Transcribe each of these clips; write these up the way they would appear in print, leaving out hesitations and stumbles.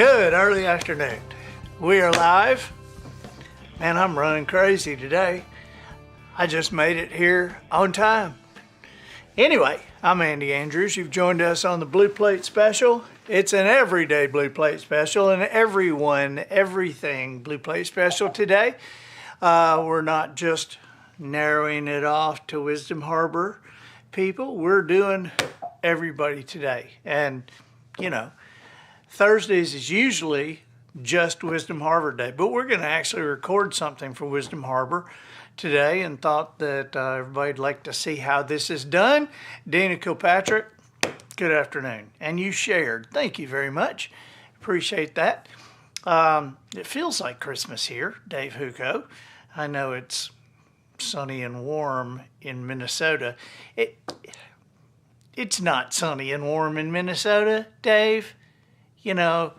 Good early afternoon. We are live, and I'm running crazy today. I just made it here on time. Anyway, I'm Andy Andrews. You've joined us on the Blue Plate Special. It's an everyday Blue Plate Special, and everything Blue Plate Special today. We're not just narrowing it off to Wisdom Harbor people. We're doing everybody today. And, you know, Thursdays is usually just Wisdom Harbor Day, but we're going to actually record something for Wisdom Harbor today and thought that everybody'd like to see how this is done. Dana Kilpatrick, good afternoon. And you shared. Thank you very much. Appreciate that. It feels like Christmas here, Dave Huco. I know it's sunny and warm in Minnesota. It's not sunny and warm in Minnesota, Dave. You know,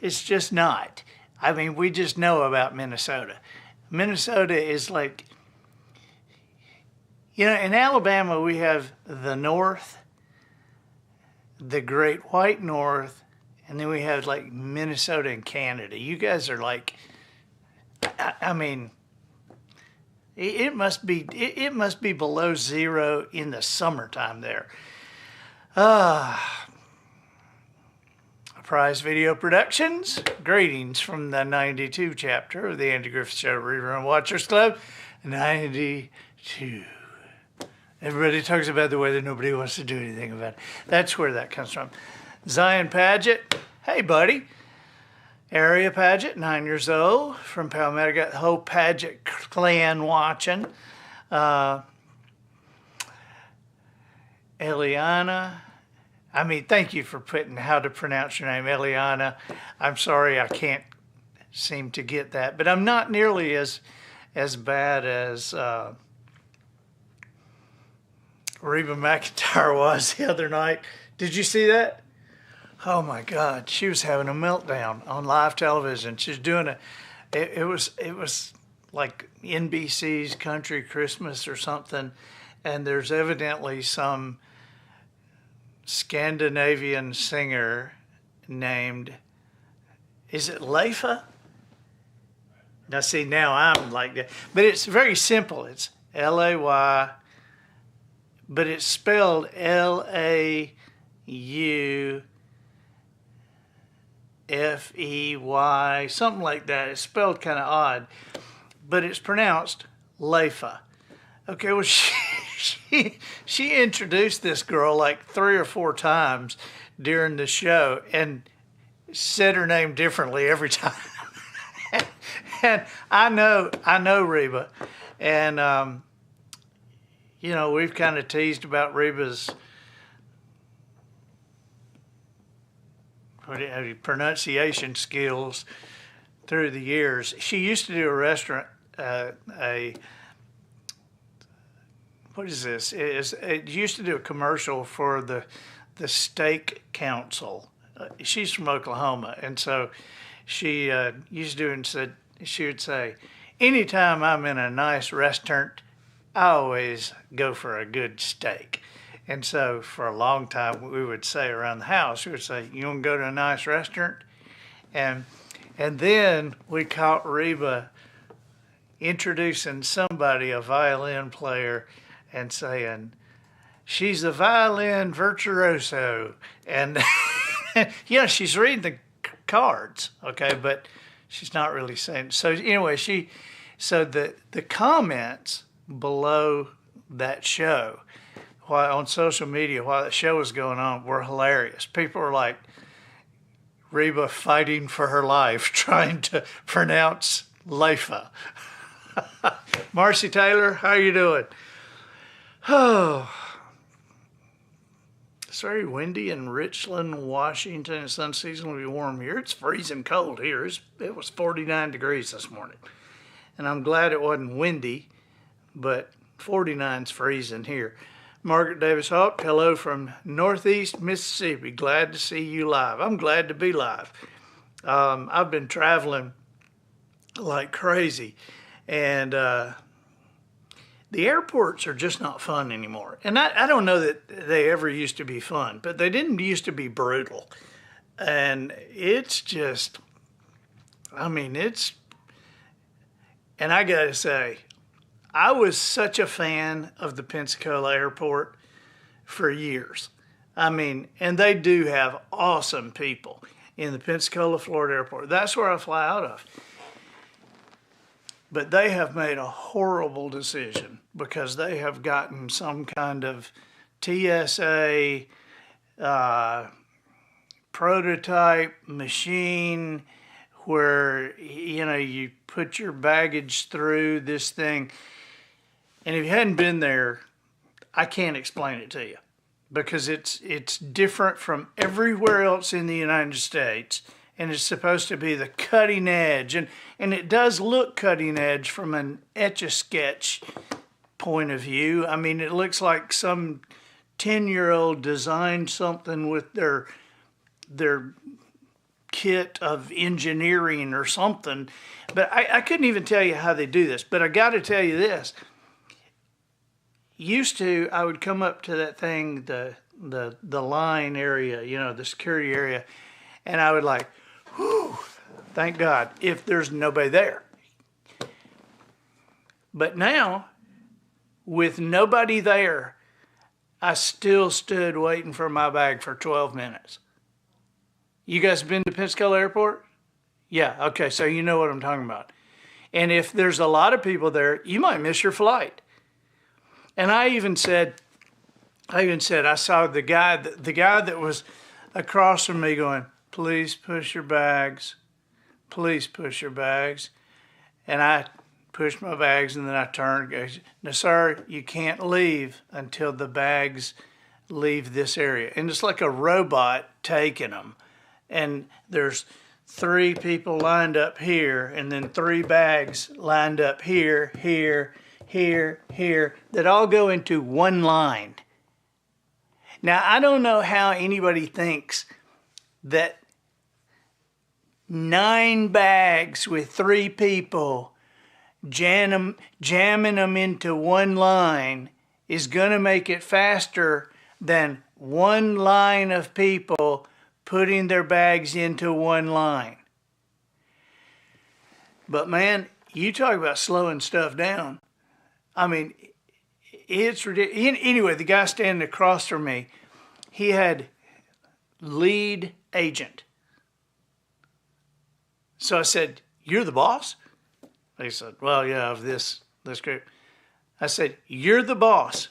it's just not. I mean, we just know about Minnesota. Minnesota is like, you know, in Alabama we have the North, the Great White North, and then we have like Minnesota and Canada. You guys are like, I mean, it must be below zero in the summertime there. Prize Video Productions, greetings from the 92 chapter of the Andy Griffith Show Rerun Watchers Club. 92. Everybody talks about the weather, nobody wants to do anything about it. That's where that comes from. Zion Paget, hey buddy. Area Paget, 9 years old, from Palmetto, got the whole Paget clan watching. Eliana, thank you for putting how to pronounce your name, Eliana. I'm sorry I can't seem to get that, but I'm not nearly as bad as Reba McEntire was the other night. Did you see that? Oh my God, she was having a meltdown on live television. She's doing it was like NBC's Country Christmas or something, and there's evidently some Scandinavian singer named, is it Leifa? Now see, now I'm like that. But it's very simple. It's L-A-Y, but it's spelled L-A-U-F-E-Y, something like that. It's spelled kind of odd, but it's pronounced Leifa. Okay, well, she introduced this girl like 3 or 4 times during the show and said her name differently every time. And I know Reba, and you know, we've kind of teased about Reba's pronunciation skills through the years. She used to do a restaurant, what is this? It used to do a commercial for the Steak Council. She's from Oklahoma, and so she used to do and said, she would say, anytime I'm in a nice restaurant, I always go for a good steak. And so for a long time, we would say around the house, we would say, you want to go to a nice restaurant? And then we caught Reba introducing somebody, a violin player, and saying, she's a violin virtuoso. And, yeah, she's reading the cards, okay, but she's not really saying. So anyway, so the comments below that show, while on social media, while the show was going on, were hilarious. People were like, Reba fighting for her life, trying to pronounce Leifa. Marcy Taylor, how you doing? Oh, it's very windy in Richland, Washington. It's unseasonably warm here. It's freezing cold here. It was 49 degrees this morning. And I'm glad it wasn't windy, but 49's freezing here. Margaret Davis Hawk, hello from Northeast Mississippi. Glad to see you live. I'm glad to be live. I've been traveling like crazy, and the airports are just not fun anymore. And I don't know that they ever used to be fun, but they didn't used to be brutal. And it's just, I mean, and I got to say, I was such a fan of the Pensacola airport for years. I mean, and they do have awesome people in the Pensacola, Florida airport. That's where I fly out of. But they have made a horrible decision because they have gotten some kind of TSA prototype machine where, you know, you put your baggage through this thing. And if you hadn't been there, I can't explain it to you because it's different from everywhere else in the United States, and it's supposed to be the cutting edge, and it does look cutting edge from an Etch-a-Sketch point of view. I mean, it looks like some 10-year-old designed something with their kit of engineering or something, but I couldn't even tell you how they do this. But I got to tell you this. Used to, I would come up to that thing, the line area, you know, the security area, and I would like, whew, thank God, if there's nobody there. But now, with nobody there, I still stood waiting for my bag for 12 minutes. You guys been to Pensacola Airport? Yeah, okay, so you know what I'm talking about. And if there's a lot of people there, you might miss your flight. And I even said, I saw the guy that was across from me going, please push your bags, please push your bags. And I pushed my bags, and then I turned and goes, no, sir, you can't leave until the bags leave this area. And it's like a robot taking them. And there's 3 people lined up here, and then 3 bags lined up here, here, that all go into one line. Now, I don't know how anybody thinks that 9 bags with 3 people jamming them into one line is going to make it faster than one line of people putting their bags into one line. But man, you talk about slowing stuff down. I mean, it's ridiculous. Anyway, the guy standing across from me, he had lead agent. So I said, you're the boss? He said, well, yeah, of this group. I said, you're the boss,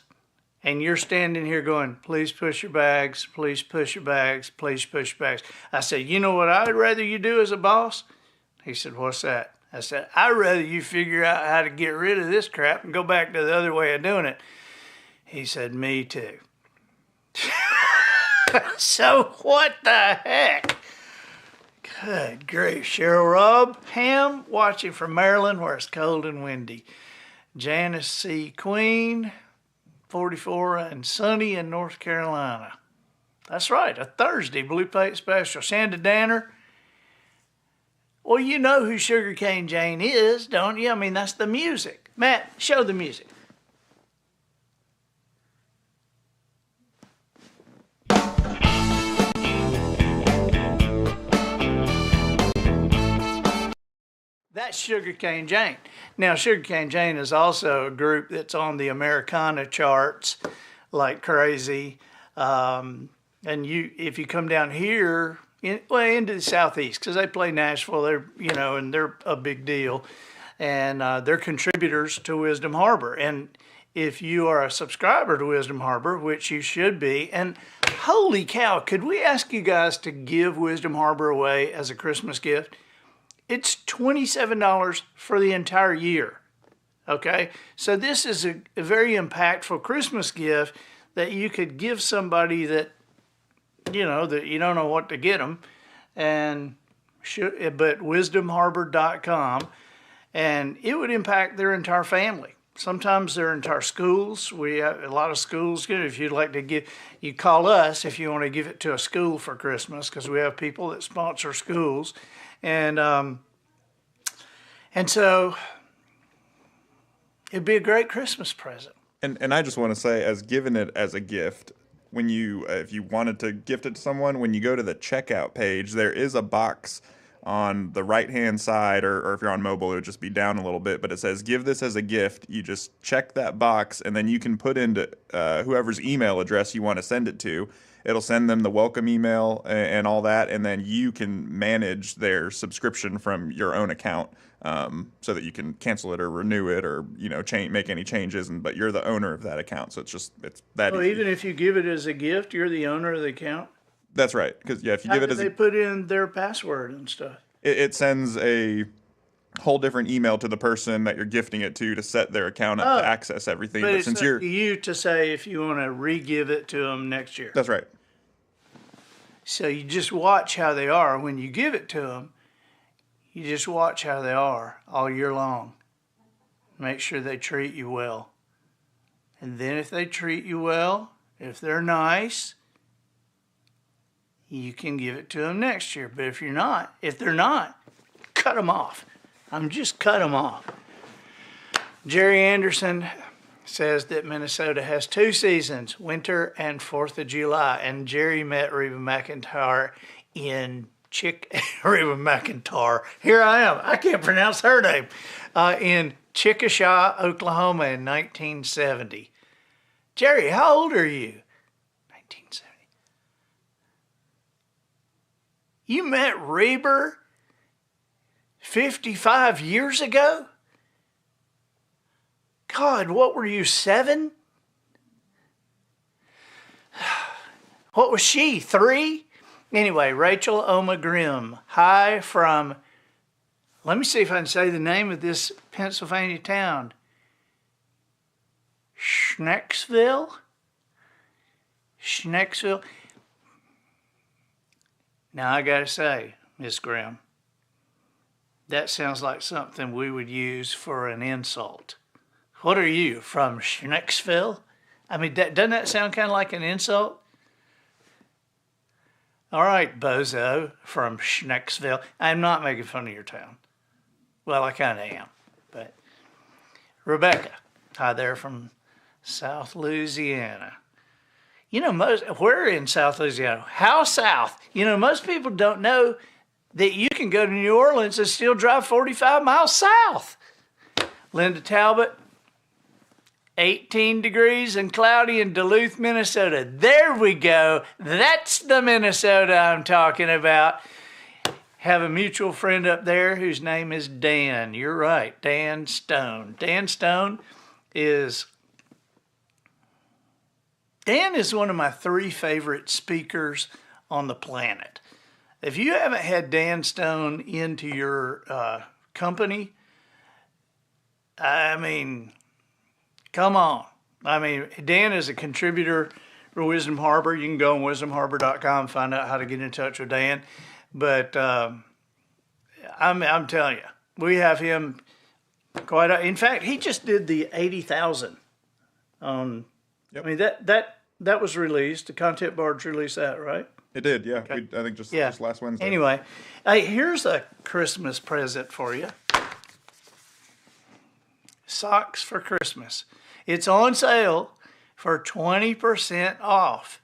and you're standing here going, please push your bags, please push your bags, please push your bags. I said, you know what I'd rather you do as a boss? He said, what's that? I said, I'd rather you figure out how to get rid of this crap and go back to the other way of doing it. He said, me too. So what the heck? Good grief. Cheryl Robb Ham, watching from Maryland where it's cold and windy. Janice C. Queen, 44 and sunny in North Carolina. That's right, a Thursday Blue Plate Special. Shanda Danner. Well, you know who Sugarcane Jane is, don't you? I mean, that's the music. Matt, show the music. That's Sugarcane Jane. Now, Sugarcane Jane is also a group that's on the Americana charts like crazy. And if you come down here, into the Southeast, because they play Nashville, and they're a big deal. And they're contributors to Wisdom Harbor. And if you are a subscriber to Wisdom Harbor, which you should be, and holy cow, could we ask you guys to give Wisdom Harbor away as a Christmas gift? It's $27 for the entire year, okay? So this is a very impactful Christmas gift that you could give somebody that, that you don't know what to get them, but wisdomharbor.com, and it would impact their entire family. Sometimes their entire schools. We have a lot of schools. If you'd like to you call us if you want to give it to a school for Christmas, because we have people that sponsor schools. And so it'd be a great Christmas present. And I just want to say, as giving it as a gift, when you if you wanted to gift it to someone, when you go to the checkout page, there is a box on the right hand side, or if you're on mobile, it would just be down a little bit, but it says give this as a gift. You just check that box, and then you can put into whoever's email address you want to send it to. It'll send them the welcome email and all that, and then you can manage their subscription from your own account, so that you can cancel it or renew it, or make any changes. But you're the owner of that account, so it's that Well, easy. even if you give it as a gift, you're the owner of the account. That's right, because if you How give it do as they put in their password and stuff? it sends a whole different email to the person that you're gifting it to set their account up to Oh, access everything. but But it's since up you're to you to say if you want to re-give it to them next year. that's right. So you just watch how they are. When you give it to them, you just watch how they are all year long. Make sure they treat you well. And then if they treat you well, if they're nice, you can give it to them next year. But if they're not, cut them off. Just cut them off. Jerry Anderson says that Minnesota has 2 seasons, winter and 4th of July. And Jerry met Reba McEntire in Reba McEntire. Here I am. I can't pronounce her name. In Chickasha, Oklahoma in 1970. Jerry, how old are you? 1970. You met Reba 55 years ago? God, what were you, 7? What was she, 3? Anyway, Rachel Oma Grimm. Hi from, let me see if I can say the name of this Pennsylvania town. Schnecksville? Now I gotta say, Miss Grimm, that sounds like something we would use for an insult. What are you, from Schnecksville? I mean, doesn't that sound kind of like an insult? All right, bozo from Schnecksville. I'm not making fun of your town. Well, I kind of am. But Rebecca, hi there from South Louisiana. Where in South Louisiana? How south? Most people don't know that you can go to New Orleans and still drive 45 miles south. Linda Talbot, 18 degrees and cloudy in Duluth, Minnesota. There we go. That's the Minnesota I'm talking about. Have a mutual friend up there whose name is Dan. You're right, Dan Stone. Dan is one of my 3 favorite speakers on the planet. If you haven't had Dan Stone into your company, I mean, come on. I mean, Dan is a contributor for Wisdom Harbor. You can go on wisdomharbor.com and find out how to get in touch with Dan. But I'm telling you, we have him in fact, he just did the 80,000 on. Yep. I mean, that was released. The Content Barge released that, right? It did, yeah. Okay. I think just last Wednesday. Anyway, hey, here's a Christmas present for you. Socks for Christmas. It's on sale for 20% off.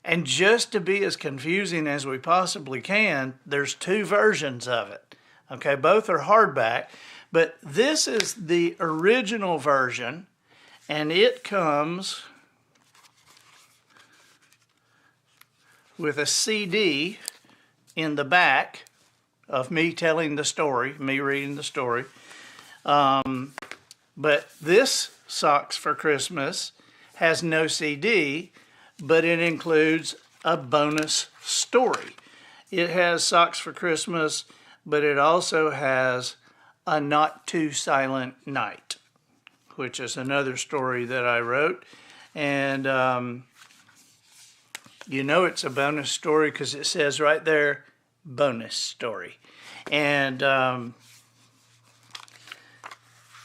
And just to be as confusing as we possibly can, there's 2 versions of it. Okay, both are hardback, but this is the original version, and it comes with a CD in the back of me telling the story, me reading the story. But this Socks for Christmas has no CD, but it includes a bonus story. It has Socks for Christmas, but it also has A Not Too Silent Night, which is another story that I wrote. And it's a bonus story because it says right there, bonus story. And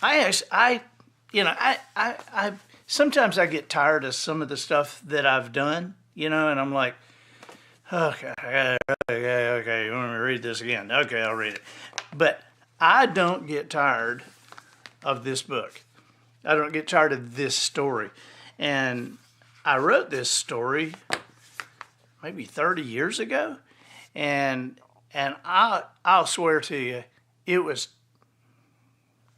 I sometimes I get tired of some of the stuff that I've done, and I'm like, okay, you want me to read this again? Okay, I'll read it. But I don't get tired of this book. I don't get tired of this story. And I wrote this story maybe 30 years ago, and I'll swear to you, it was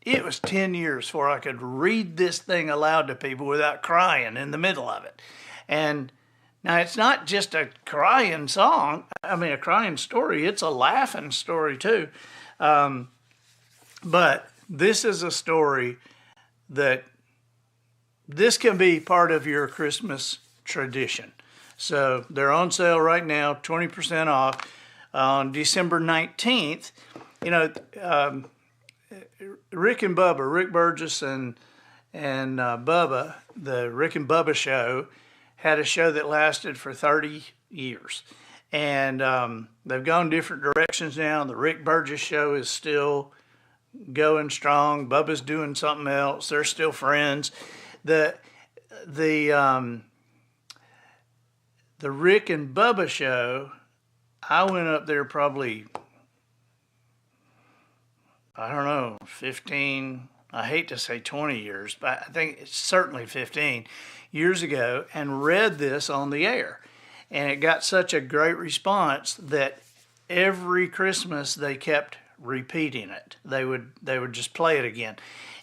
10 years before I could read this thing aloud to people without crying in the middle of it. And now it's not just a crying song, a crying story, it's a laughing story too. But this is a story that this can be part of your Christmas tradition. So they're on sale right now, 20% off on December 19th. Rick and Bubba, Rick Burgess and Bubba, the Rick and Bubba show, had a show that lasted for 30 years. And they've gone different directions now. The Rick Burgess show is still going strong. Bubba's doing something else. They're still friends. The Rick and Bubba show, I went up there probably, I don't know, 15, I hate to say 20 years, but I think it's certainly 15 years ago, and read this on the air. And it got such a great response that every Christmas they kept repeating it. They would just play it again.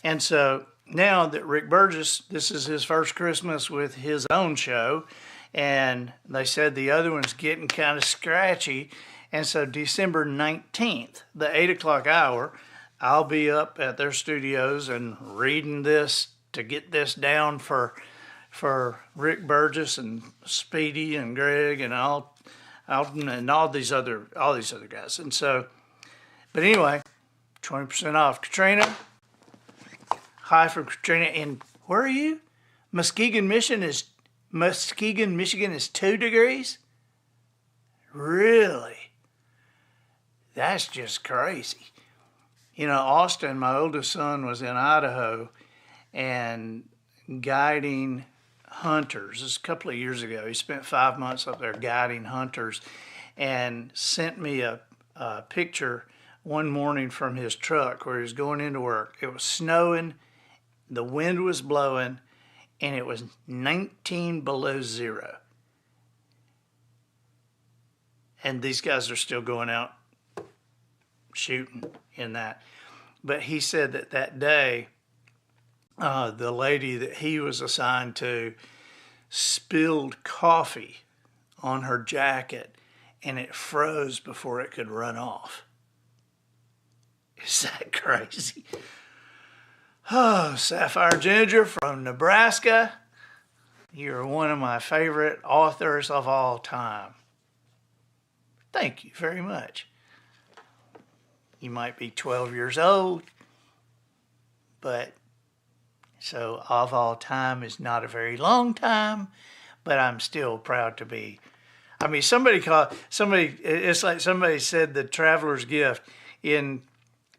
And so now that Rick Burgess, this is his first Christmas with his own show, and they said the other one's getting kind of scratchy. And so December 19th, the 8 o'clock hour, I'll be up at their studios and reading this to get this down for Rick Burgess and Speedy and Greg and Alton and all these other guys. And so, but anyway, 20% off. Katrina, hi from Katrina. And where are you? Muskegon, Michigan is 2 degrees? Really? That's just crazy. Austin, my oldest son, was in Idaho and guiding hunters. This is a couple of years ago. He spent 5 months up there guiding hunters and sent me a picture one morning from his truck where he was going into work. It was snowing, the wind was blowing, and it was 19 below zero. And these guys are still going out shooting in that. But he said that day, the lady that he was assigned to spilled coffee on her jacket, and it froze before it could run off. Is that crazy? Oh, Sapphire Ginger from Nebraska, you're one of my favorite authors of all time. Thank you very much. You might be 12 years old, but so of all time is not a very long time, but I'm still proud to be. It's like somebody said the Traveler's Gift. In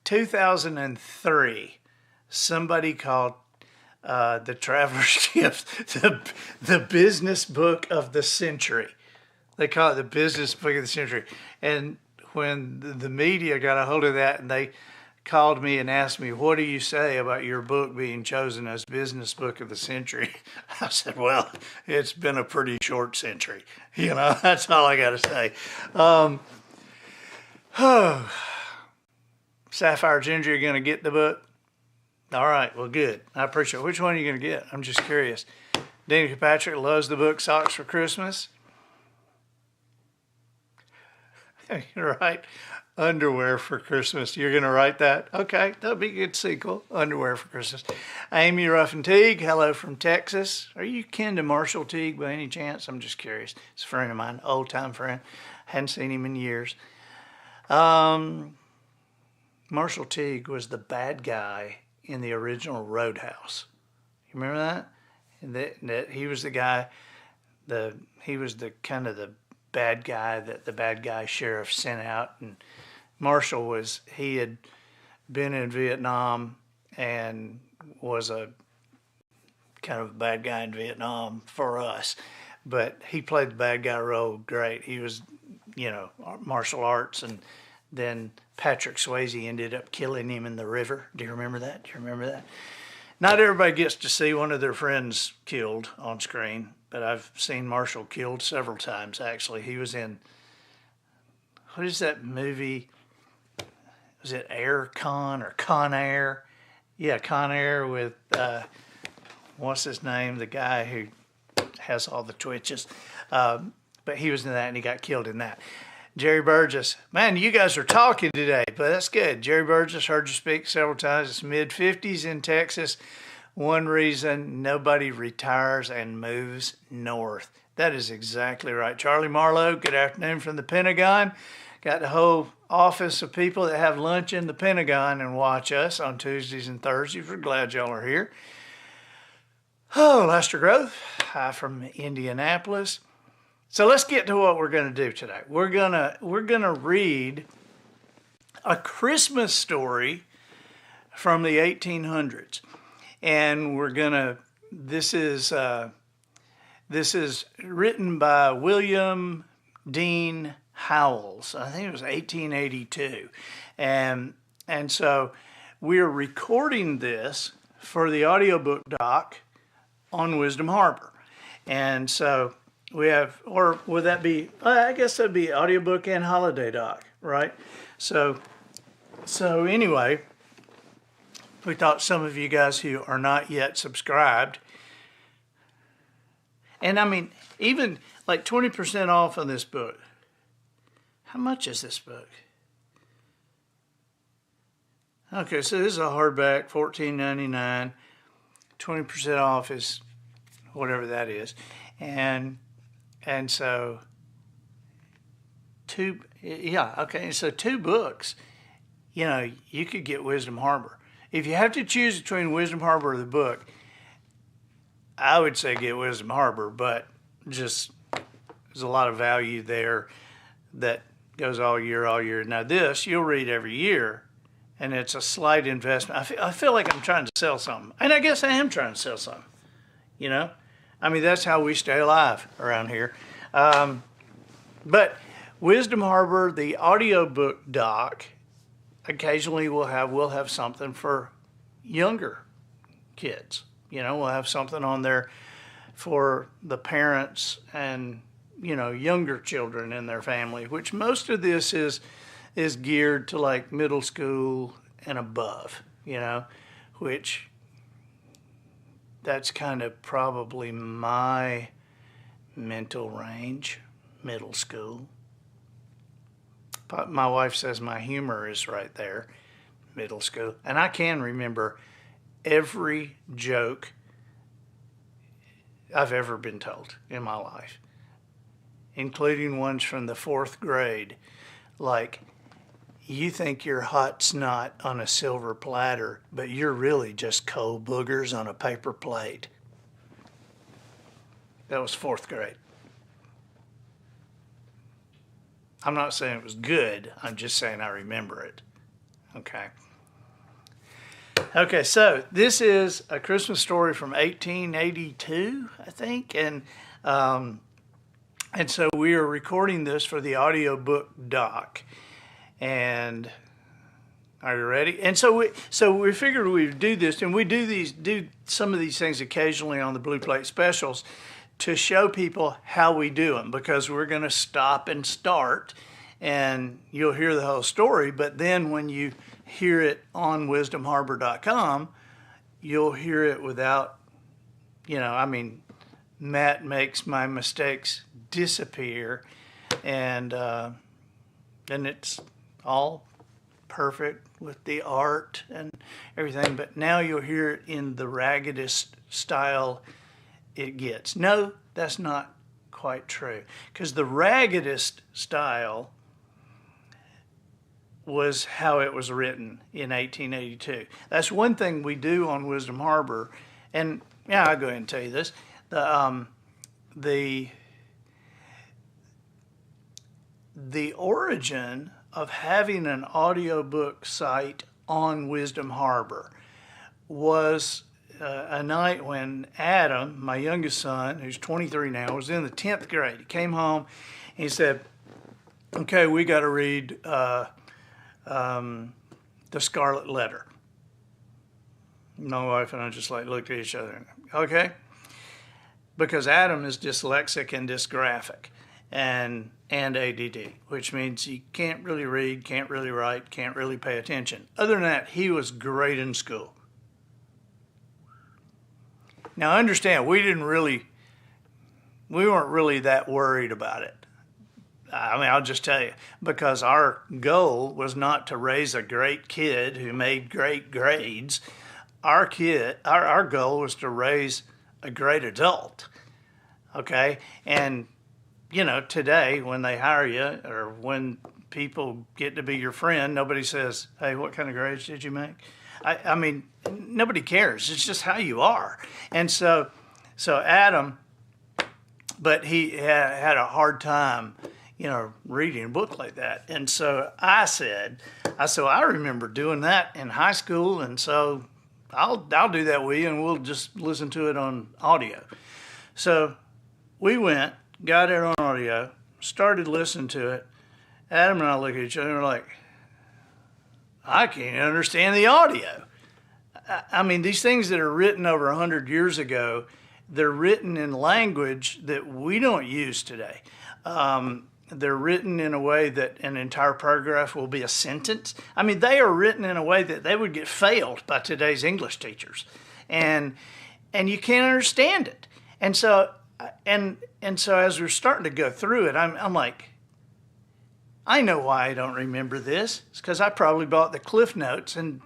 2003, somebody called the Traveler's Gift the business book of the century. They call it the business book of the century. And when the media got a hold of that and they called me and asked me, what do you say about your book being chosen as business book of the century? I said, well, it's been a pretty short century. That's all I got to say. Sapphire Ginger, you're going to get the book? All right, well, good. I appreciate it. Which one are you going to get? I'm just curious. Danny Patrick loves the book Socks for Christmas. You're right. Underwear for Christmas. You're going to write that? Okay, that'll be a good sequel. Underwear for Christmas. Amy Ruffin Teague, hello from Texas. Are you kin to Marshall Teague by any chance? I'm just curious. It's a friend of mine, old-time friend. Hadn't seen him in years. Marshall Teague was the bad guy in the original Roadhouse. You remember that? That he was the guy, he was the kind of the bad guy that the bad guy sheriff sent out. And Marshall he had been in Vietnam and was a kind of a bad guy in Vietnam for us. But he played the bad guy role great. He was, martial arts, and then Patrick Swayze ended up killing him in the river. Do you remember that? Not everybody gets to see one of their friends killed on screen. but I've seen Marshall killed several times, actually. He was in, what is that movie? Was it Air Con or Con Air? Yeah, Con Air with, what's his name? The guy who has all the twitches. But he was in that and he got killed in that. Jerry Burgess. Man, you guys are talking today, but that's good. Jerry Burgess, heard you speak several times. It's mid-50s in Texas. One reason nobody retires and moves north. That is exactly right. Charlie Marlowe, good afternoon from the Pentagon. Got the whole office of people that have lunch in the Pentagon and watch us on Tuesdays and Thursdays. We're glad y'all are here. Oh, Lester Grove, hi from Indianapolis. So let's get to what we're going to do today. We're gonna read a Christmas story from the 1800s, and this is written by William Dean Howells. I think it was 1882, and so we're recording this for the audiobook doc on Wisdom Harbor, and so. We have, or would that be, I guess that'd be audiobook and holiday doc, right? So anyway, we thought some of you guys who are not yet subscribed, and I mean, even like 20% off on this book. How much is this book? Okay, so this is a hardback, $14.99. 20% off is whatever that is. And so, so two books, you could get Wisdom Harbor. If you have to choose between Wisdom Harbor or the book, I would say get Wisdom Harbor, but just there's a lot of value there that goes all year. Now this, you'll read every year, and it's a slight investment. I feel like I'm trying to sell something, and I guess I am trying to sell something, I mean, that's how we stay alive around here. But Wisdom Harbor, the audiobook doc, occasionally we'll have something for younger kids. We'll have something on there for the parents and, younger children in their family, which most of this is geared to like middle school and above, which that's kind of probably my mental range, middle school. But my wife says my humor is right there, middle school. And I can remember every joke I've ever been told in my life, including ones from the 4th grade, like, you think you're hot snot on a silver platter, but you're really just coal boogers on a paper plate. That was 4th grade. I'm not saying it was good. I'm just saying I remember it. Okay. Okay, so this is a Christmas story from 1882, I think, and so we are recording this for the audiobook doc. And are you ready? And so we figured we'd do this, and we do some of these things occasionally on the Blue Plate specials to show people how we do them, because we're going to stop and start, and you'll hear the whole story. But then when you hear it on wisdomharbor.com, you'll hear it without, Matt makes my mistakes disappear, and it's all perfect with the art and everything, but now you'll hear it in the raggedest style it gets. No, that's not quite true, because the raggedest style was how it was written in 1882. That's one thing we do on Wisdom Harbor, and I'll go ahead and tell you this. The origin of having an audiobook site on Wisdom Harbor was a night when Adam, my youngest son, who's 23 now, was in the 10th grade. He came home and he said, okay, we got to read The Scarlet Letter. My wife and I just looked at each other and, okay. because Adam is dyslexic and dysgraphic and ADD, which means he can't really read, can't really write, can't really pay attention. Other than that, he was great in school. Now understand, we weren't really that worried about it. I mean, I'll just tell you, because our goal was not to raise a great kid who made great grades. Our goal was to raise a great adult. Okay? And, you know, today when they hire you or when people get to be your friend, nobody says, hey, what kind of grades did you make? I mean, nobody cares. It's just how you are. And so Adam, but he had a hard time, you know, reading a book like that. And so I said, I remember doing that in high school, and so I'll do that with you, and we'll just listen to it on audio. So we went, got it on audio, started listening to it. Adam and I looked at each other and were like, I can't understand the audio. I mean, these things that are written over 100 years ago, they're written in language that we don't use today. They're written in a way that an entire paragraph will be a sentence. I mean, they are written in a way that they would get failed by today's English teachers. And you can't understand it. And so as we're starting to go through it, I'm like, I know why I don't remember this. It's because I probably bought the Cliff Notes and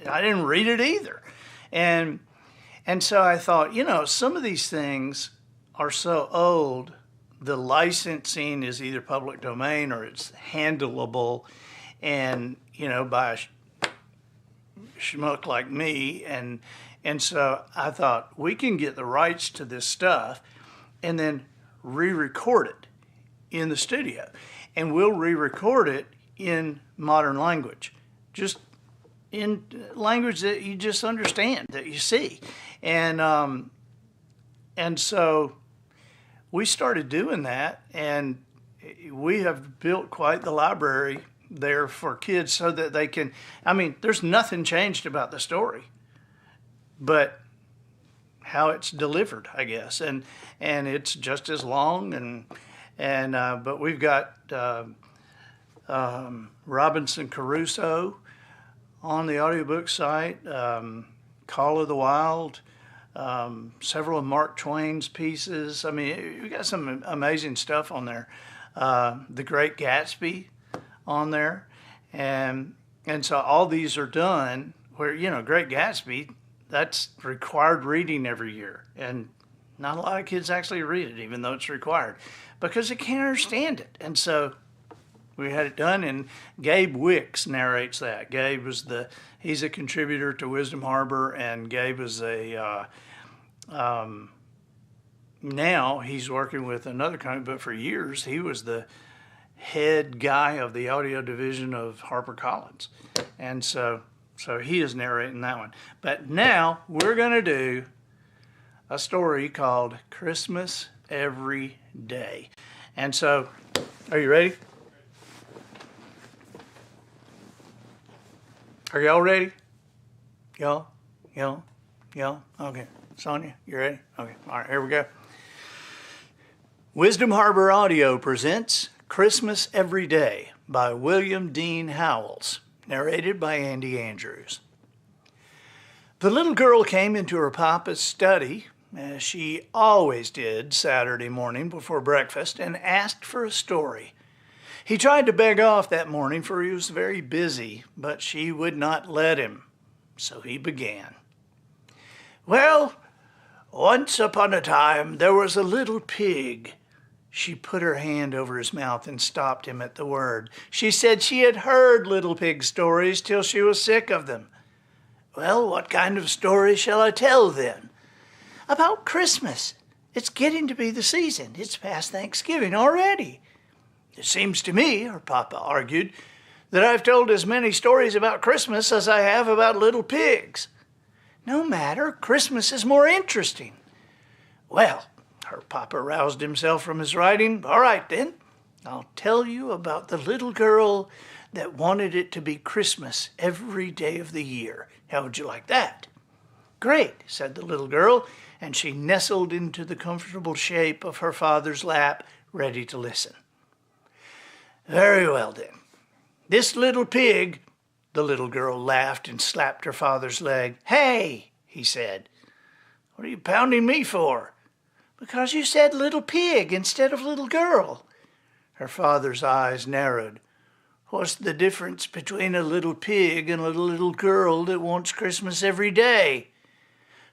I didn't read it either. And so I thought, you know, some of these things are so old, the licensing is either public domain or it's handleable, and, you know, by a schmuck like me. And so I thought, we can get the rights to this stuff and then re-record it in the studio. And we'll re-record it in modern language, just in language that you just understand, that you see. And so we started doing that, and we have built quite the library there for kids so that they can, I mean, there's nothing changed about the story, but how it's delivered, I guess. And it's just as long, but we've got Robinson Crusoe on the audiobook site, Call of the Wild, several of Mark Twain's pieces. I mean, we got some amazing stuff on there. The Great Gatsby on there. And so all these are done where, you know, Great Gatsby, that's required reading every year. And not a lot of kids actually read it, even though it's required, because they can't understand it. And so we had it done, and Gabe Wicks narrates that. Gabe was he's a contributor to Wisdom Harbor, and Gabe is now he's working with another company, but for years he was the head guy of the audio division of HarperCollins. And so he is narrating that one. But now we're going to do a story called Christmas Every Day. And so, are you ready? Are y'all ready? Y'all? Okay. Sonia, you ready? Okay. All right, here we go. Wisdom Harbor Audio presents Christmas Every Day by William Dean Howells, narrated by Andy Andrews. The little girl came into her papa's study, as she always did Saturday morning before breakfast, and asked for a story. He tried to beg off that morning, for he was very busy, but she would not let him. So he began. Well, once upon a time there was a little pig. She put her hand over his mouth and stopped him at the word. She said she had heard little pig stories till she was sick of them. Well, what kind of story shall I tell then? About Christmas. It's getting to be the season. It's past Thanksgiving already. It seems to me, her papa argued, that I've told as many stories about Christmas as I have about little pigs. No matter, Christmas is more interesting. Well, her papa roused himself from his writing. All right, then, I'll tell you about the little girl that wanted it to be Christmas every day of the year. How would you like that? "Great," said the little girl, and she nestled into the comfortable shape of her father's lap, ready to listen. "Very well, then. This little pig—" The little girl laughed and slapped her father's leg. "Hey," he said. "What are you pounding me for?" "Because you said little pig instead of little girl." Her father's eyes narrowed. "What's the difference between a little pig and a little girl that wants Christmas every day?"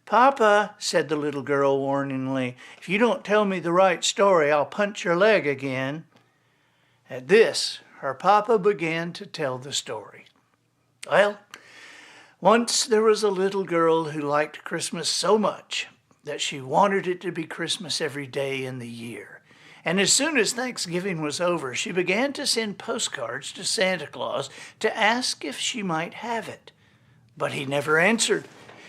"Papa," said the little girl warningly, "if you don't tell me the right story, I'll punch your leg again." At this, her papa began to tell the story. "Well, once there was a little girl who liked Christmas so much that she wanted it to be Christmas every day in the year. And as soon as Thanksgiving was over, she began to send postcards to Santa Claus to ask if she might have it. But he never answered.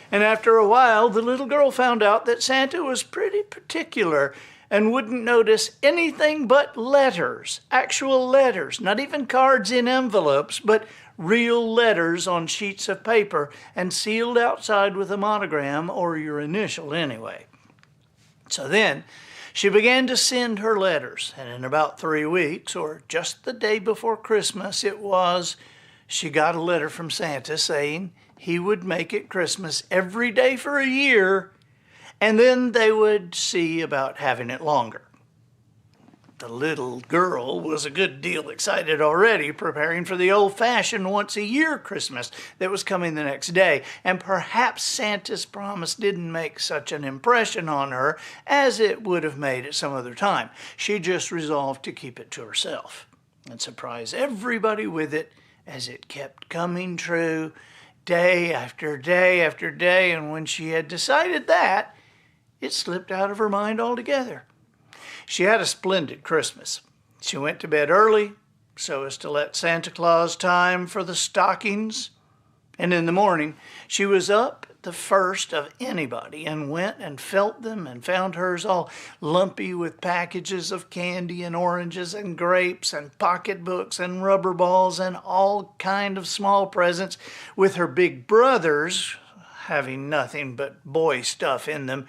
And after a while, the little girl found out that Santa was pretty particular and wouldn't notice anything but letters, actual letters, not even cards in envelopes, but real letters on sheets of paper and sealed outside with a monogram or your initial anyway. So then she began to send her letters, and in about 3 weeks, or just the day before Christmas it was, she got a letter from Santa saying he would make it Christmas every day for a year, and then they would see about having it longer. The little girl was a good deal excited already, preparing for the old-fashioned once-a-year Christmas that was coming the next day, and perhaps Santa's promise didn't make such an impression on her as it would have made at some other time. She just resolved to keep it to herself and surprise everybody with it as it kept coming true day after day after day, and when she had decided that, it slipped out of her mind altogether. She had a splendid Christmas. She went to bed early so as to let Santa Claus time for the stockings. And in the morning, she was up the first of anybody and went and felt them and found hers all lumpy with packages of candy and oranges and grapes and pocketbooks and rubber balls and all kind of small presents, with her big brothers having nothing but boy stuff in them,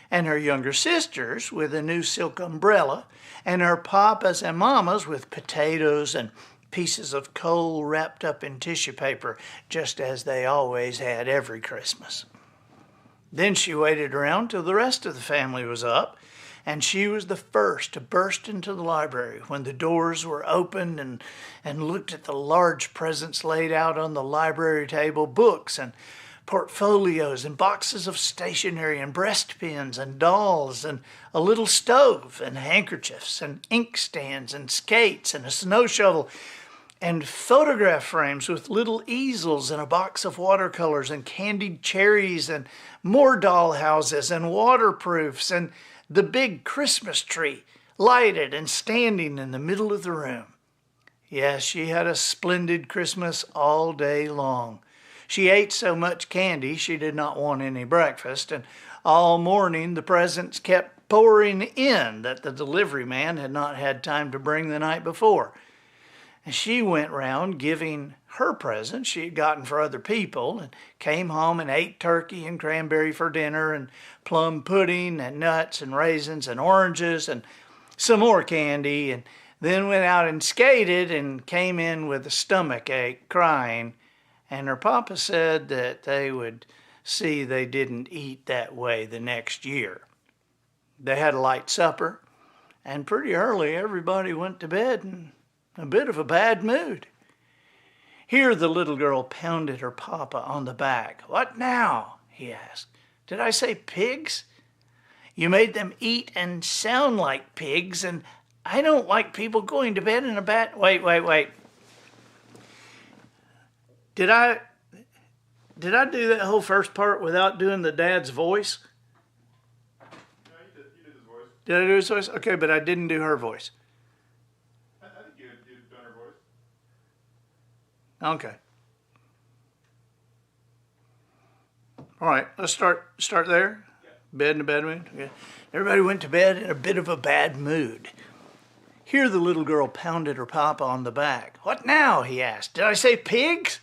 and her younger sisters with a new silk umbrella, and her papas and mamas with potatoes and pieces of coal wrapped up in tissue paper, just as they always had every Christmas. Then she waited around till the rest of the family was up, and she was the first to burst into the library when the doors were opened, and looked at the large presents laid out on the library table, books and portfolios and boxes of stationery and breast pins and dolls and a little stove and handkerchiefs and inkstands and skates and a snow shovel and photograph frames with little easels and a box of watercolors and candied cherries and more doll houses and waterproofs and the big Christmas tree lighted and standing in the middle of the room. Yes, she had a splendid Christmas all day long. She ate so much candy she did not want any breakfast, and all morning the presents kept pouring in that the delivery man had not had time to bring the night before. And she went round giving her presents she had gotten for other people, and came home and ate turkey and cranberry for dinner, and plum pudding and nuts and raisins and oranges and some more candy, and then went out and skated and came in with a stomach ache, crying. And her papa said that they would see they didn't eat that way the next year. They had a light supper, and pretty early everybody went to bed in a bit of a bad mood. Here the little girl pounded her papa on the back. "What now?" he asked. "Did I say pigs? You made them eat and sound like pigs, and I don't like people going to bed in a bad—" Wait. Did I do that whole first part without doing the dad's voice? No, you did his voice. Did I do his voice? Okay, but I didn't do her voice. I think you'd done her voice. Okay. All right, let's start there. Yeah. Bed in a bad mood. Okay. Everybody went to bed in a bit of a bad mood. Here the little girl pounded her papa on the back. "What now?" he asked. "Did I say pigs?"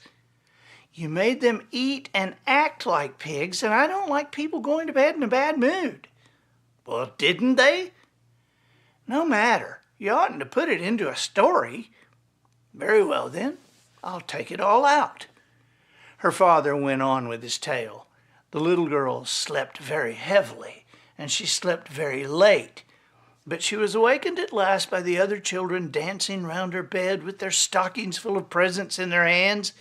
You made them eat and act like pigs, and I don't like people going to bed in a bad mood." "Well, didn't they?" "No matter. You oughtn't to put it into a story." "Very well, then. I'll take it all out." Her father went on with his tale. The little girl slept very heavily, and she slept very late. But she was awakened at last by the other children dancing round her bed with their stockings full of presents in their hands.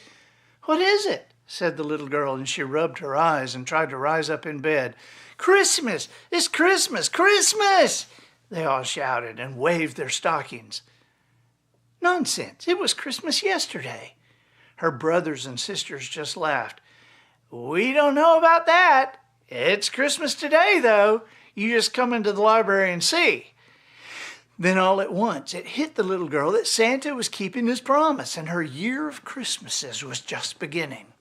"What is it?" said the little girl, and she rubbed her eyes and tried to rise up in bed. "Christmas! It's Christmas! Christmas!" they all shouted and waved their stockings. "Nonsense! It was Christmas yesterday." Her brothers and sisters just laughed. "We don't know about that. It's Christmas today, though. You just come into the library and see." Then all at once it hit the little girl that Santa was keeping his promise, and her year of Christmases was just beginning.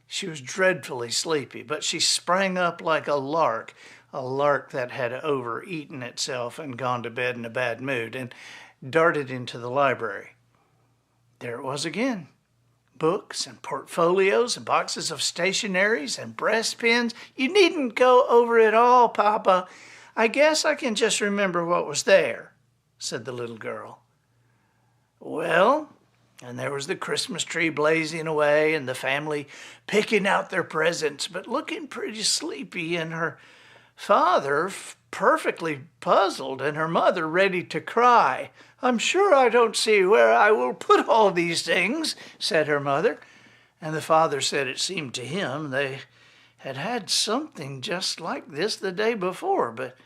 She was dreadfully sleepy, but she sprang up like a lark that had overeaten itself and gone to bed in a bad mood, and darted into the library. There it was again. Books and portfolios and boxes of stationaries and breast pins. "You needn't go over it all, Papa. I guess I can just remember what was there," said the little girl. Well, and there was the Christmas tree blazing away and the family picking out their presents, but looking pretty sleepy, and her father perfectly puzzled, and her mother ready to cry. "I'm sure I don't see where I will put all these things," said her mother. And the father said it seemed to him they had had something just like this the day before, but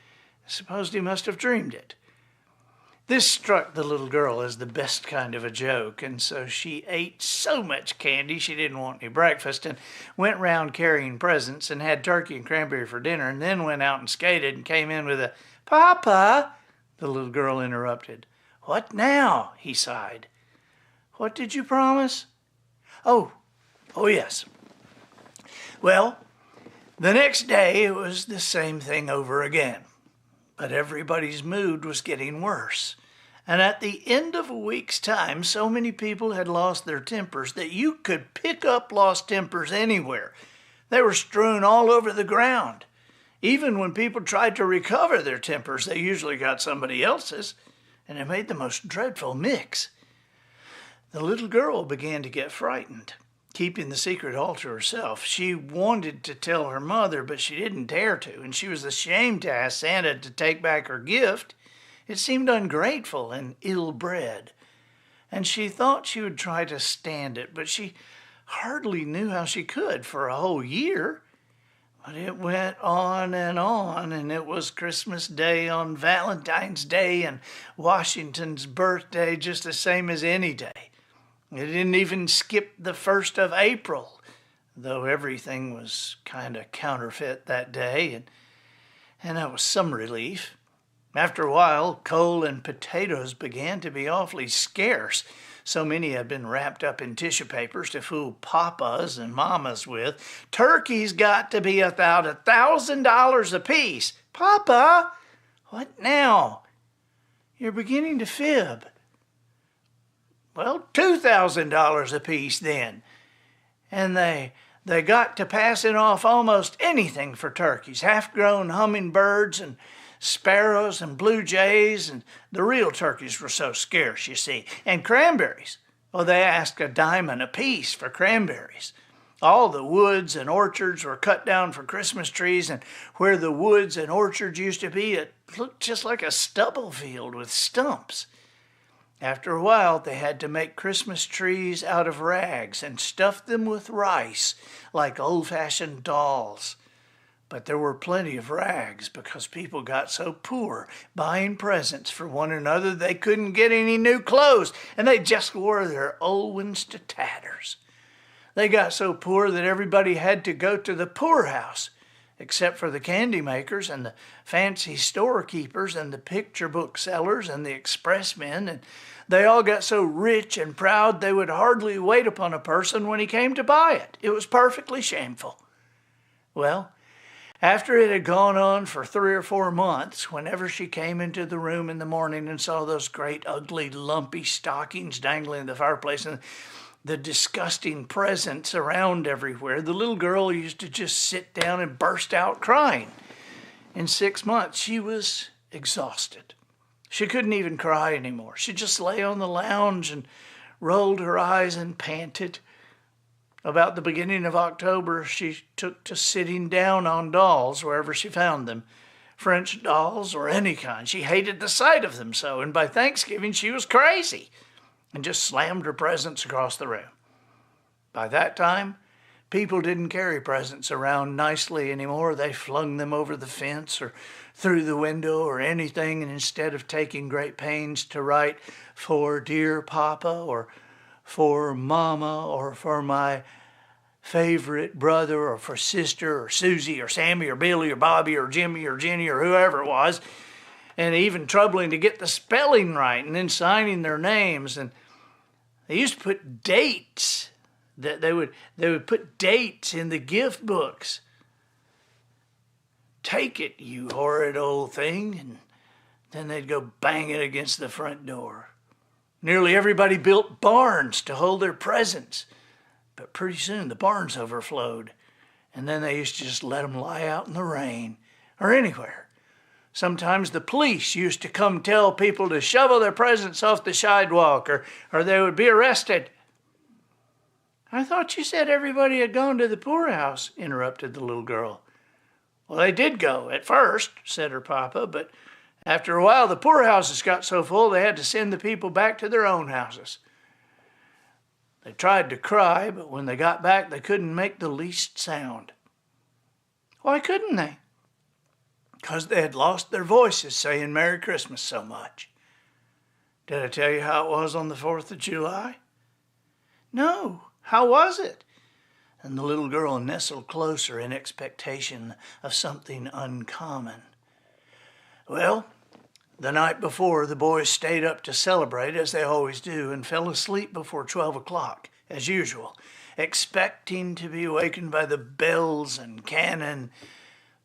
I supposed he must have dreamed it. This struck the little girl as the best kind of a joke, and so she ate so much candy she didn't want any breakfast, and went round carrying presents, and had turkey and cranberry for dinner, and then went out and skated and came in with a "Papa!" The little girl interrupted. "What now?" he sighed. "What did you promise?" Oh, yes. Well, the next day it was the same thing over again. But everybody's mood was getting worse. And at the end of a week's time, so many people had lost their tempers that you could pick up lost tempers anywhere. They were strewn all over the ground. Even when people tried to recover their tempers, they usually got somebody else's, and it made the most dreadful mix. The little girl began to get frightened, keeping the secret all to herself. She wanted to tell her mother, but she didn't dare to, and she was ashamed to ask Santa to take back her gift. It seemed ungrateful and ill-bred, and she thought she would try to stand it, but she hardly knew how she could for a whole year. But it went on, and it was Christmas Day on Valentine's Day and Washington's birthday just the same as any day. It didn't even skip the 1st of April, though everything was kind of counterfeit that day, and that was some relief. After a while, coal and potatoes began to be awfully scarce. So many had been wrapped up in tissue papers to fool papas and mamas with. Turkeys got to be about $1,000 apiece. "Papa, what now?" "You're beginning to fib." "Well, $2,000 apiece then." And they got to passing off almost anything for turkeys, half-grown hummingbirds and sparrows and blue jays, and the real turkeys were so scarce, you see. And cranberries. Oh, they asked a dime apiece for cranberries. All the woods and orchards were cut down for Christmas trees, and where the woods and orchards used to be, it looked just like a stubble field with stumps. After a while, they had to make Christmas trees out of rags and stuff them with rice like old-fashioned dolls. But there were plenty of rags because people got so poor buying presents for one another they couldn't get any new clothes, and they just wore their old ones to tatters. They got so poor that everybody had to go to the poorhouse, except for the candy makers and the fancy storekeepers and the picture book sellers and the expressmen, and they all got so rich and proud they would hardly wait upon a person when he came to buy it. It was perfectly shameful. Well, after it had gone on for 3 or 4 months, whenever she came into the room in the morning and saw those great, ugly, lumpy stockings dangling in the fireplace, and the disgusting presents around everywhere, the little girl used to just sit down and burst out crying. In 6 months, she was exhausted. She couldn't even cry anymore. She just lay on the lounge and rolled her eyes and panted. About the beginning of October, she took to sitting down on dolls wherever she found them. French dolls or any kind. She hated the sight of them so, and by Thanksgiving she was crazy and just slammed her presents across the room. By that time, people didn't carry presents around nicely anymore. They flung them over the fence or through the window or anything, and instead of taking great pains to write "For dear Papa" or "For Mama" or "For my favorite brother" or "For sister" or Susie or Sammy or Billy or Bobby or Jimmy or Jenny or whoever it was, and even troubling to get the spelling right and then signing their names. And they used to put dates. That they would put dates in the gift books. "Take it, you horrid old thing," and then they'd go bang it against the front door. Nearly everybody built barns to hold their presents, but pretty soon the barns overflowed, and then they used to just let them lie out in the rain or anywhere. Sometimes the police used to come tell people to shovel their presents off the sidewalk or they would be arrested. "I thought you said everybody had gone to the poorhouse," interrupted the little girl. "Well, they did go at first," said her papa, "but after a while the poorhouses got so full they had to send the people back to their own houses. They tried to cry, but when they got back they couldn't make the least sound." "Why couldn't they?" "Because they had lost their voices saying Merry Christmas so much." "Did I tell you how it was on the 4th of July?" "No. How was it?" And the little girl nestled closer in expectation of something uncommon. "Well, the night before, the boys stayed up to celebrate, as they always do, and fell asleep before 12 o'clock, as usual, expecting to be awakened by the bells and cannon.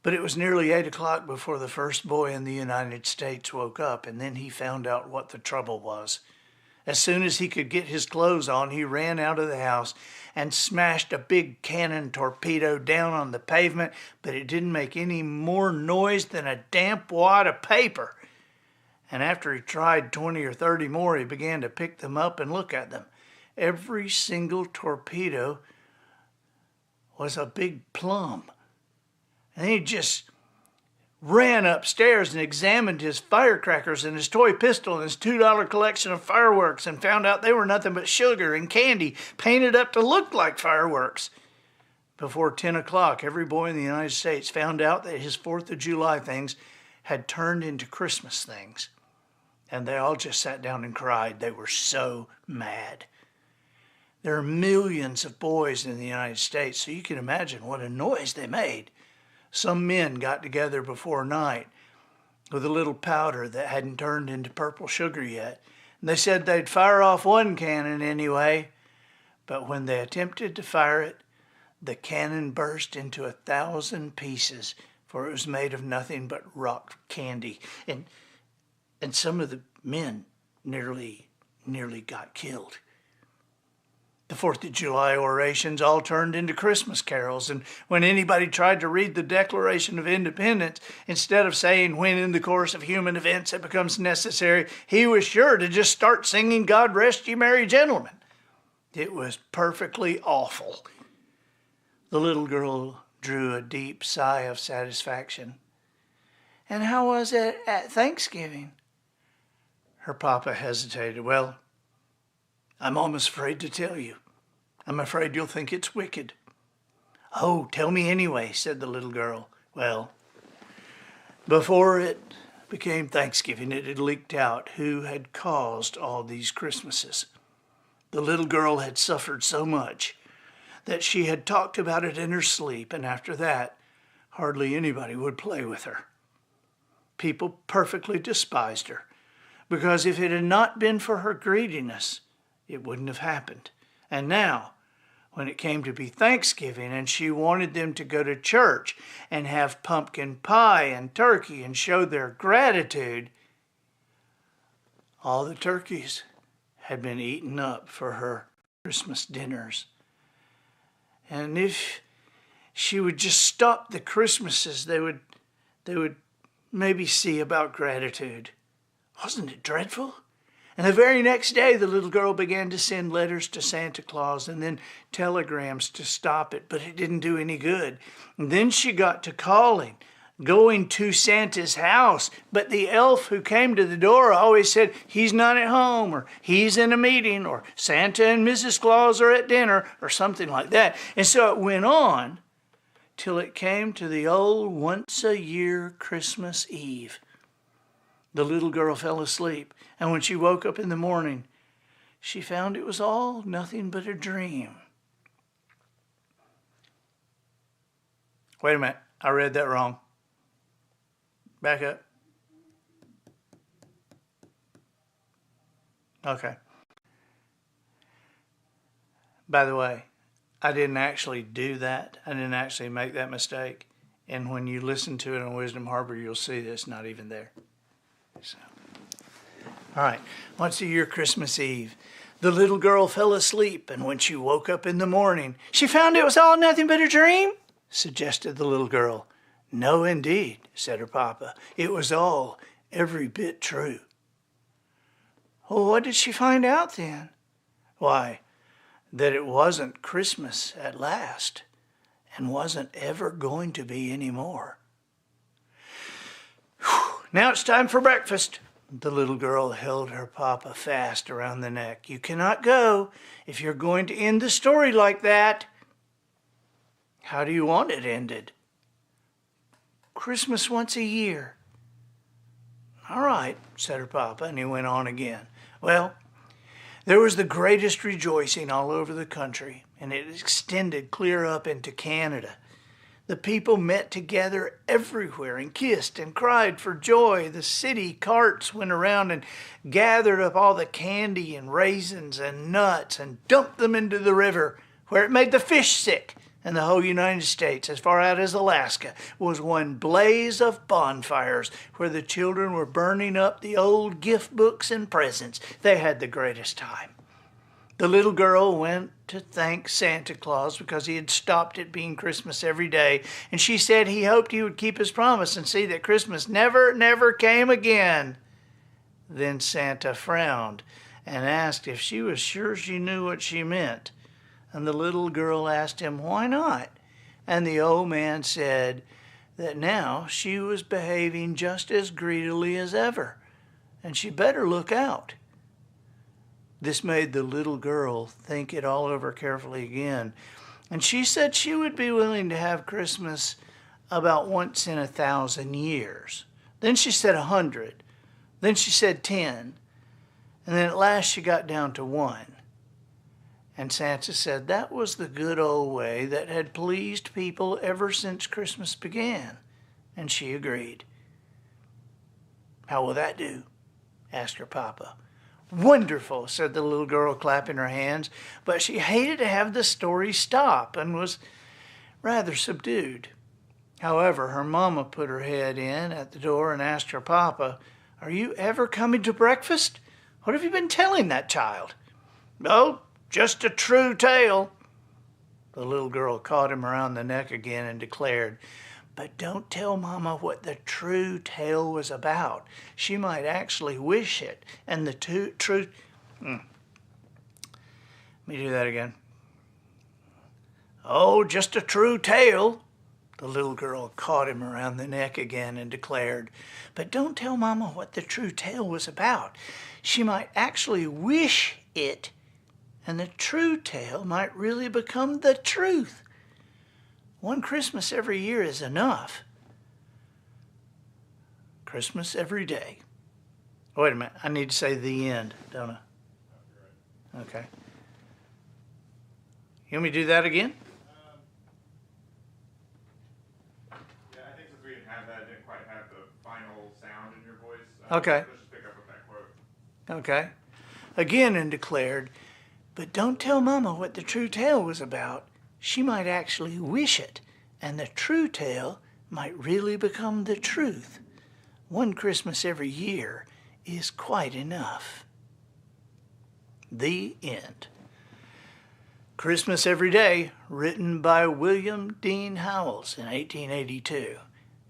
But it was nearly 8 o'clock before the first boy in the United States woke up, and then he found out what the trouble was. As soon as he could get his clothes on, he ran out of the house and smashed a big cannon torpedo down on the pavement, but it didn't make any more noise than a damp wad of paper. And after he tried 20 or 30 more, he began to pick them up and look at them. Every single torpedo was a big plum. And he just ran upstairs and examined his firecrackers and his toy pistol and his $2 collection of fireworks and found out they were nothing but sugar and candy painted up to look like fireworks. Before 10 o'clock, every boy in the United States found out that his 4th of July things had turned into Christmas things. And they all just sat down and cried. They were so mad. There are millions of boys in the United States, so you can imagine what a noise they made. Some men got together before night with a little powder that hadn't turned into purple sugar yet. And they said they'd fire off one cannon anyway. But when they attempted to fire it, the cannon burst into 1,000 pieces, for it was made of nothing but rock candy. And some of the men nearly got killed. The 4th of July orations all turned into Christmas carols, and when anybody tried to read the Declaration of Independence, instead of saying "when in the course of human events it becomes necessary," he was sure to just start singing "God Rest Ye Merry Gentlemen." It was perfectly awful. The little girl drew a deep sigh of satisfaction. "And how was it at Thanksgiving?" Her papa hesitated. "Well, I'm almost afraid to tell you. I'm afraid you'll think it's wicked." "Oh, tell me anyway," said the little girl. Well, before it became Thanksgiving, it had leaked out who had caused all these Christmases. The little girl had suffered so much that she had talked about it in her sleep, and after that, hardly anybody would play with her. People perfectly despised her, because if it had not been for her greediness, it wouldn't have happened. And now, when it came to be Thanksgiving and she wanted them to go to church and have pumpkin pie and turkey and show their gratitude, all the turkeys had been eaten up for her Christmas dinners. And if she would just stop the Christmases, they would maybe see about gratitude. Wasn't it dreadful? And the very next day, the little girl began to send letters to Santa Claus and then telegrams to stop it, but it didn't do any good. And then she got to calling, going to Santa's house, but the elf who came to the door always said, he's not at home, or he's in a meeting, or Santa and Mrs. Claus are at dinner, or something like that. And so it went on till it came to the old once-a-year Christmas Eve. The little girl fell asleep, and when she woke up in the morning, she found it was all nothing but a dream. Wait a minute, I read that wrong. Back up. Okay. By the way, I didn't actually do that. I didn't actually make that mistake. And when you listen to it on Wisdom Harbor, you'll see that it's not even there. So, all right, once a year Christmas Eve, the little girl fell asleep, and when she woke up in the morning, she found it was all nothing but a dream, suggested the little girl. No, indeed, said her papa. It was all every bit true. Well, what did she find out then? Why, that it wasn't Christmas at last, and wasn't ever going to be any more. Now it's time for breakfast. The little girl held her papa fast around the neck. You cannot go if you're going to end the story like that. How do you want it ended? Christmas once a year. All right, said her papa, and he went on again. Well, there was the greatest rejoicing all over the country, and it extended clear up into Canada. The people met together everywhere and kissed and cried for joy. The city carts went around and gathered up all the candy and raisins and nuts and dumped them into the river, where it made the fish sick. And the whole United States, as far out as Alaska, was one blaze of bonfires where the children were burning up the old gift books and presents. They had the greatest time. The little girl went to thank Santa Claus because he had stopped it being Christmas every day, and she said he hoped he would keep his promise and see that Christmas never came again. Then Santa frowned and asked if she was sure she knew what she meant. And the little girl asked him, why not? And the old man said that now she was behaving just as greedily as ever, and she better look out. This made the little girl think it all over carefully again, and she said she would be willing to have Christmas about once in 1,000 years. Then she said 100. Then she said 10. And then at last she got down to 1. And Santa said that was the good old way that had pleased people ever since Christmas began. And she agreed. How will that do? Asked her papa. Wonderful, said the little girl, clapping her hands, but she hated to have the story stop and was rather subdued. However, her mama put her head in at the door and asked her papa, are you ever coming to breakfast? What have you been telling that child? Oh, just a true tale. The little girl caught him around the neck again and declared, but don't tell Mama what the true tale was about. She might actually wish it. And the truth... Let me do that again. Oh, just a true tale. The little girl caught him around the neck again and declared, but don't tell Mama what the true tale was about. She might actually wish it. And the true tale might really become the truth. One Christmas every year is enough. Christmas every day. Wait a minute, I need to say the end, don't I? Okay. You want me to do that again? Yeah, I think since we didn't have that, it didn't quite have the final sound in your voice. Okay. Let's just pick up with that quote. Okay. Again and declared, but don't tell Mama what the true tale was about. She might actually wish it, and the true tale might really become the truth. One Christmas every year is quite enough. The end. Christmas Every Day, written by William Dean Howells in 1882,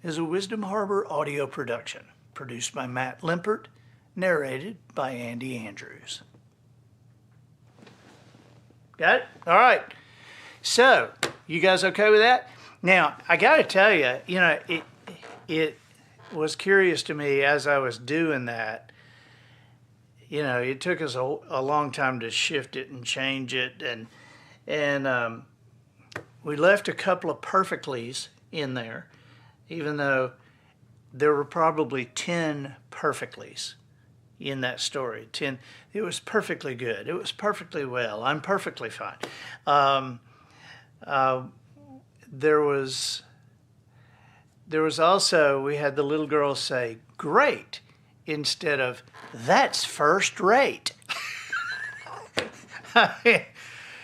is a Wisdom Harbor audio production, produced by Matt Limpert, narrated by Andy Andrews. Got it? All right. So, you guys okay with that? Now, I got to tell you, it was curious to me as I was doing that. It took us a long time to shift it and change it, and we left a couple of perfectlies in there, even though there were probably 10 perfectlies in that story. 10. It was perfectly good. It was perfectly well. I'm perfectly fine. There was also, we had the little girl say, "Great," instead of "That's first rate."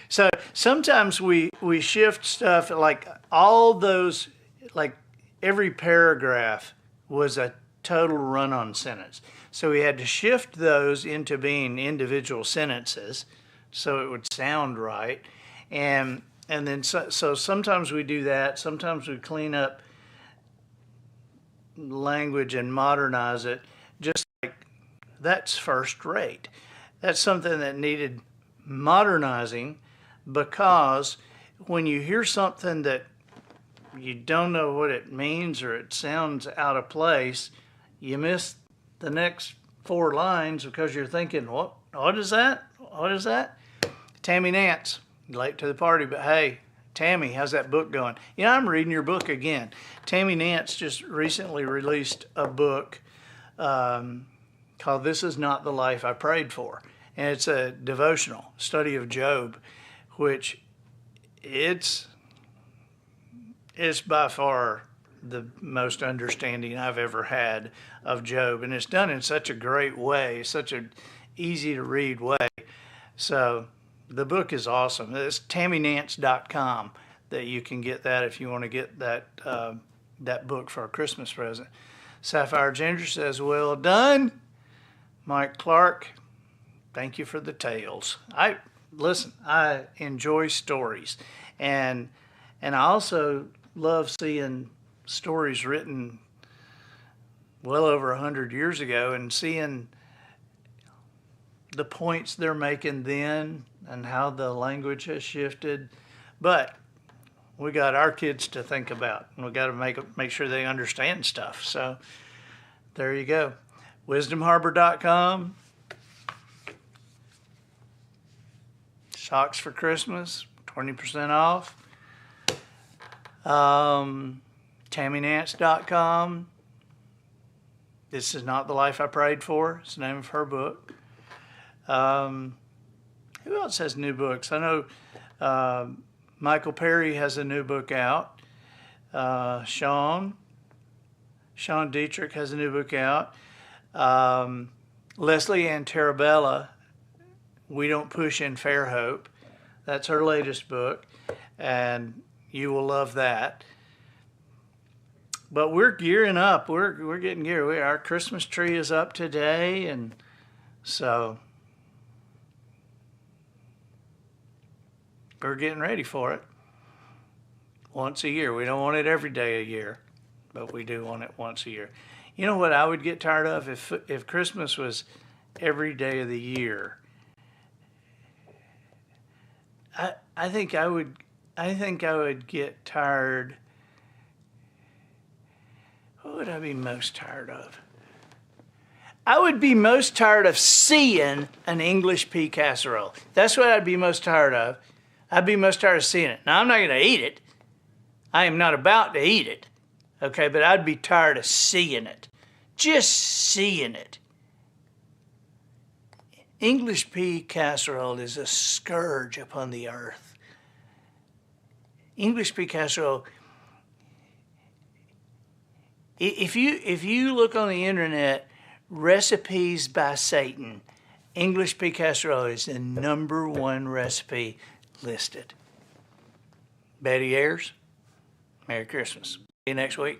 So sometimes we shift stuff, like all those, like every paragraph was a total run-on sentence. So we had to shift those into being individual sentences so it would sound right. And then so sometimes we do that. Sometimes we clean up language and modernize it, just like "That's first rate." That's something that needed modernizing, because when you hear something that you don't know what it means or it sounds out of place, you miss the next 4 lines because you're thinking, what is that? What is that? Tammy Nance, late to the party, but hey, Tammy, how's that book going? I'm reading your book again. Tammy Nance just recently released a book called This Is Not the Life I Prayed For. And it's a devotional study of Job, which it's by far the most understanding I've ever had of Job. And it's done in such a great way, such an easy to read way. So the book is awesome. It's tammynance.com that you can get that if you want to get that book for a Christmas present. Sapphire Ginger says, "Well done." Mike Clark, thank you for the tales. I enjoy stories, and I also love seeing stories written well over 100 years ago and seeing the points they're making then and how the language has shifted. But we got our kids to think about, and we got to make sure they understand stuff. So there you go. WisdomHarbor.com. Socks for Christmas, 20% off. TammyNance.com. This Is Not the Life I Prayed For. It's the name of her book. Who else has new books? I know Michael Perry has a new book out. Sean Dietrich has a new book out. Leslie Ann Tarabella, We Don't Push in Fairhope. That's her latest book, and you will love that. But we're gearing up. We're getting geared. Our Christmas tree is up today, and so we're getting ready for it. Once a year. We don't want it every day a year, but we do want it once a year. You know what I would get tired of if Christmas was every day of the year? I think I would get tired. What would I be most tired of? I would be most tired of seeing an English pea casserole. That's what I'd be most tired of. I'd be most tired of seeing it. Now, I'm not going to eat it. I am not about to eat it. Okay, but I'd be tired of seeing it. Just seeing it. English pea casserole is a scourge upon the earth. English pea casserole, if you look on the internet, recipes by Satan, English pea casserole is the #1 recipe listed. Betty Ayers, Merry Christmas. See you next week.